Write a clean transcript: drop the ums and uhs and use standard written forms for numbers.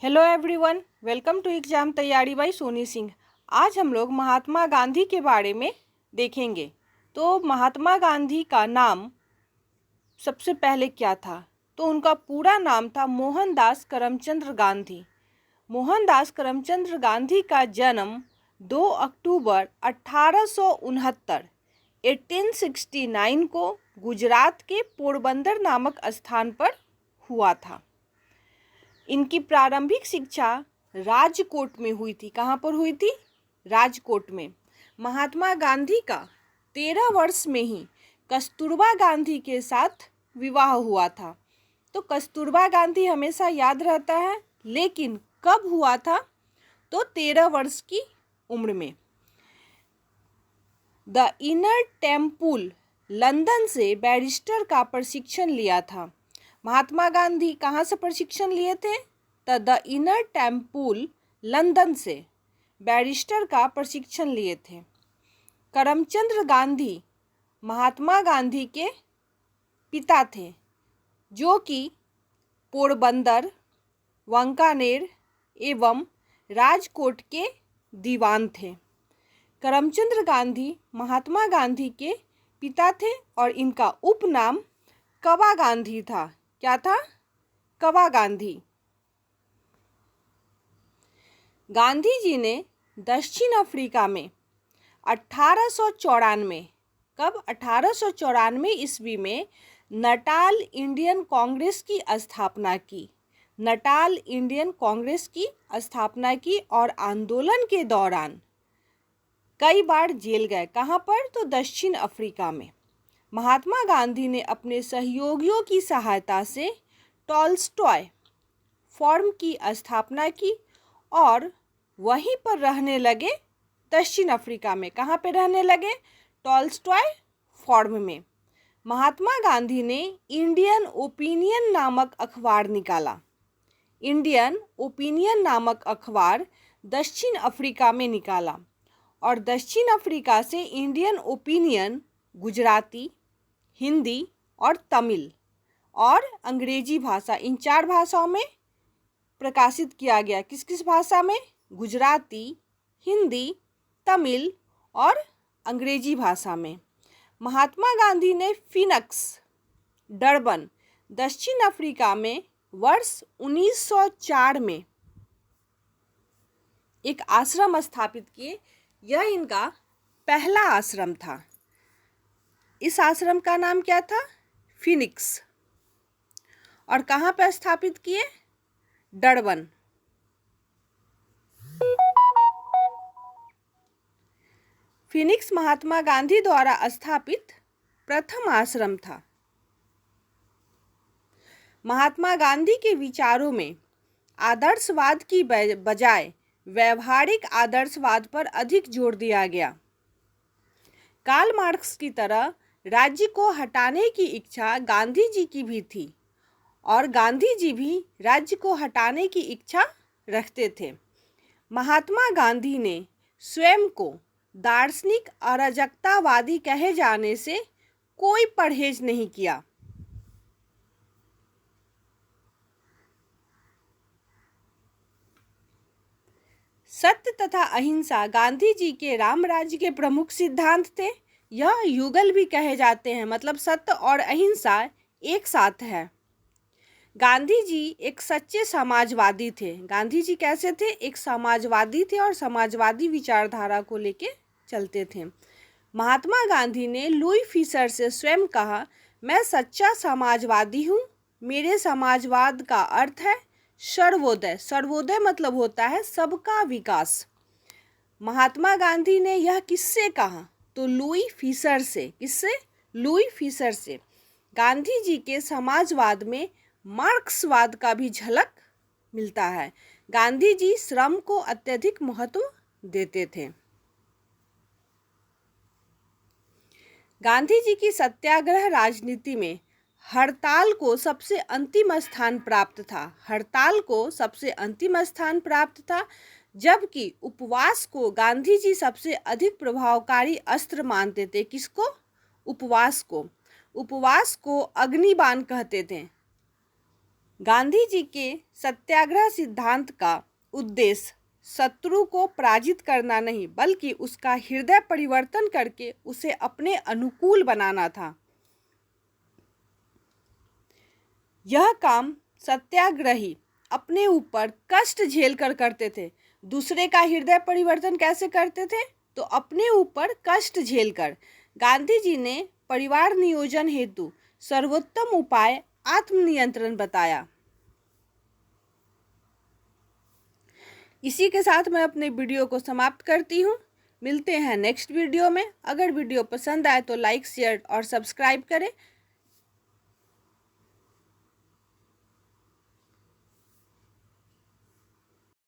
Hello everyone, welcome to exam तैयारी by Soni Singh. आज हम लोग महात्मा गांधी के बारे में देखेंगे। तो महात्मा गांधी का नाम सबसे पहले क्या था? तो उनका पूरा नाम था मोहनदास करमचंद गांधी। मोहनदास करमचंद गांधी का जन्म 2 अक्टूबर 1869 1869 को गुजरात के पोरबंदर नामक स्थान पर हुआ था। इनकी प्रारंभिक शिक्षा राजकोट में हुई थी। कहाँ पर हुई थी? राजकोट में। महात्मा गांधी का 13 वर्ष में ही कस्तूरबा गांधी के साथ विवाह हुआ था। तो कस्तूरबा गांधी हमेशा याद रहता है, लेकिन कब हुआ था? तो 13 वर्ष की उम्र में। द इनर टेम्पल लंदन से बैरिस्टर का प्रशिक्षण लिया था। महात्मा गांधी कहाँ से प्रशिक्षण लिए थे? तो द इनर टेम्पल लंदन से बैरिस्टर का प्रशिक्षण लिए थे। करमचंद गांधी महात्मा गांधी के पिता थे, जो कि पोरबंदर, वांकानेर एवं राजकोट के दीवान थे। करमचंद गांधी महात्मा गांधी के पिता थे और इनका उपनाम कवा गांधी था। क्या था? कवा गांधी। गांधी जी ने दक्षिण अफ्रीका में 1894 कब? 1894 ईस्वी में नटाल इंडियन कांग्रेस की स्थापना की। नटाल इंडियन कांग्रेस की स्थापना की और आंदोलन के दौरान कई बार जेल गए। कहाँ पर? तो दक्षिण अफ्रीका में। महात्मा गांधी ने अपने सहयोगियों की सहायता से टॉल्स्टॉय फॉर्म की स्थापना की और वहीं पर रहने लगे दक्षिण अफ्रीका में। कहाँ पे रहने लगे? टॉल्स्टॉय फॉर्म में। महात्मा गांधी ने इंडियन ओपिनियन नामक अखबार निकाला। इंडियन ओपिनियन नामक अखबार दक्षिण अफ्रीका में निकाला और दक्षिण अफ्रीका से इंडियन ओपिनियन गुजराती, हिंदी और तमिल और अंग्रेजी भाषा, इन 4 भाषाओं में प्रकाशित किया गया। किस किस भाषा में? गुजराती, हिंदी, तमिल और अंग्रेजी भाषा में। महात्मा गांधी ने फिनिक्स, डरबन, दक्षिण अफ्रीका में वर्ष 1904 में एक आश्रम स्थापित किए। यह इनका पहला आश्रम था। इस आश्रम का नाम क्या था? फिनिक्स। और कहाँ पर स्थापित किए? डरबन। फिनिक्स महात्मा गांधी द्वारा स्थापित प्रथम आश्रम था। महात्मा गांधी के विचारों में आदर्शवाद की बजाय व्यवहारिक आदर्शवाद पर अधिक जोर दिया गया। कार्ल मार्क्स की तरह राज्य को हटाने की इच्छा गांधी जी की भी थी और गांधी जी भी राज्य को हटाने की इच्छा रखते थे। महात्मा गांधी ने स्वयं को दार्शनिक अराजकतावादी कहे जाने से कोई परहेज नहीं किया। सत्य तथा अहिंसा गांधी जी के राम राज्य के प्रमुख सिद्धांत थे। यह युगल भी कहे जाते हैं, मतलब सत्य और अहिंसा एक साथ है। गांधी जी एक सच्चे समाजवादी थे। गांधी जी कैसे थे? एक समाजवादी थे और समाजवादी विचारधारा को लेके चलते थे। महात्मा गांधी ने लुई फिशर से स्वयं कहा, मैं सच्चा समाजवादी हूँ। मेरे समाजवाद का अर्थ है सर्वोदय। सर्वोदय मतलब होता है सबका विकास। महात्मा गांधी ने यह किससे कहा? तो लुई फिशर से। किससे? लुई फिशर से। गांधी जी के समाजवाद में मार्क्सवाद का भी झलक मिलता है। गांधी जी श्रम को अत्यधिक महत्व देते थे। गांधी जी की सत्याग्रह राजनीति में हड़ताल को सबसे अंतिम स्थान प्राप्त था। हड़ताल को सबसे अंतिम स्थान प्राप्त था, जबकि उपवास को गांधी जी सबसे अधिक प्रभावकारी अस्त्र मानते थे। किसको? उपवास को। उपवास को अग्निबाण कहते थे। गांधी जी के सत्याग्रह सिद्धांत का उद्देश्य शत्रु को पराजित करना नहीं, बल्कि उसका हृदय परिवर्तन करके उसे अपने अनुकूल बनाना था। यह काम सत्याग्रही अपने ऊपर कष्ट झेलकर करते थे। दूसरे का हृदय परिवर्तन कैसे करते थे? तो अपने ऊपर कष्ट झेलकर। गांधी जी ने परिवार नियोजन हेतु सर्वोत्तम उपाय आत्मनियंत्रण बताया। इसी के साथ मैं अपने वीडियो को समाप्त करती हूँ। मिलते हैं नेक्स्ट वीडियो में। अगर वीडियो पसंद आए तो लाइक, शेयर और सब्सक्राइब करें।